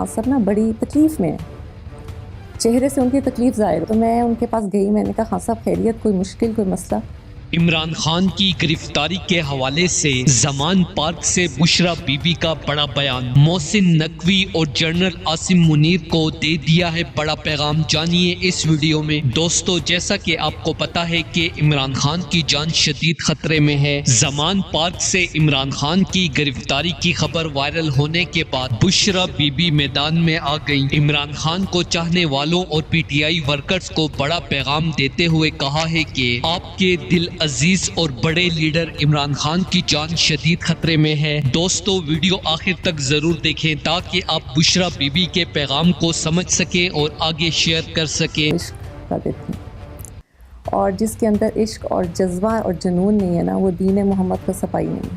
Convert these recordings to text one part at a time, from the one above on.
खान साहब ना बड़ी तकलीफ़ में हैं, चेहरे से उनकी तकलीफ़ ज़ाहिर। तो मैं उनके पास गई, मैंने कहा खान साहब खैरियत, कोई मुश्किल, कोई मसला? इमरान खान की गिरफ्तारी के हवाले से जमान पार्क से बुशरा बीबी का बड़ा बयान। मोहसिन नकवी और जनरल आसिम मुनीर को दे दिया है बड़ा पैगाम, जानिए इस वीडियो में। दोस्तों, जैसा कि आपको पता है कि इमरान खान की जान शदीद खतरे में है। जमान पार्क से इमरान खान की गिरफ्तारी की खबर वायरल होने के बाद बुशरा बीबी मैदान में आ गई। इमरान खान को चाहने वालों और पीटीआई वर्कर्स को बड़ा पैगाम देते हुए कहा है कि आपके दिल अजीज और बड़े लीडर इमरान खान की जान शदीद खतरे में है। दोस्तों, वीडियो आखिर तक जरूर देखें ताकि आप बुशरा बीबी के पैगाम को समझ सकें और आगे शेयर कर सकें। इश्क का देती और जिसके अंदर इश्क और जज्बा और जुनून नहीं है ना, वो दीन मोहम्मद का सफाई नहीं।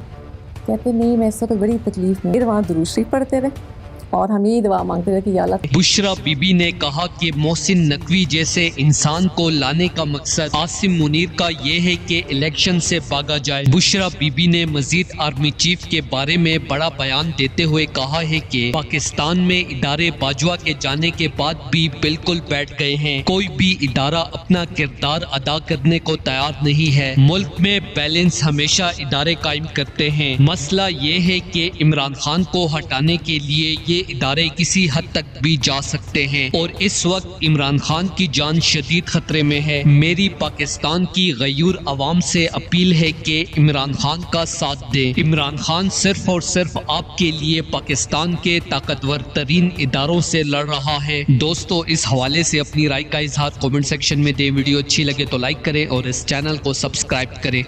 कहते नहीं, मैं इस वक्त बड़ी तकलीफ में। फिर वहाँ दुरूद शरीफ पढ़ते रहे और हम यही दुआ मांगते रहे कि या अल्लाह। बुशरा बीबी ने कहा कि मोहसिन नकवी जैसे इंसान को लाने का मकसद आसिम मुनीर का ये है कि इलेक्शन से भागा जाए। बुशरा बीबी ने मजीद आर्मी चीफ के बारे में बड़ा बयान देते हुए कहा है कि पाकिस्तान में इदारे बाजवा के जाने के बाद भी बिल्कुल बैठ गए हैं। कोई भी इदारा अपना किरदार अदा करने को तैयार नहीं है। मुल्क में बैलेंस हमेशा इदारे कायम करते हैं। मसला ये है कि इमरान खान को हटाने के लिए ये इदारे किसी हद तक भी जा सकते हैं और इस वक्त इमरान खान की जान शदीद खतरे में है। मेरी पाकिस्तान की गयूर अवाम से अपील है कि इमरान खान का साथ दें। इमरान खान सिर्फ और सिर्फ आपके लिए पाकिस्तान के ताकतवर तरीन इदारों से लड़ रहा है। दोस्तों, इस हवाले से अपनी राय का इजहार कमेंट सेक्शन में दें। वीडियो अच्छी लगे तो लाइक करें और इस चैनल को सब्सक्राइब करें।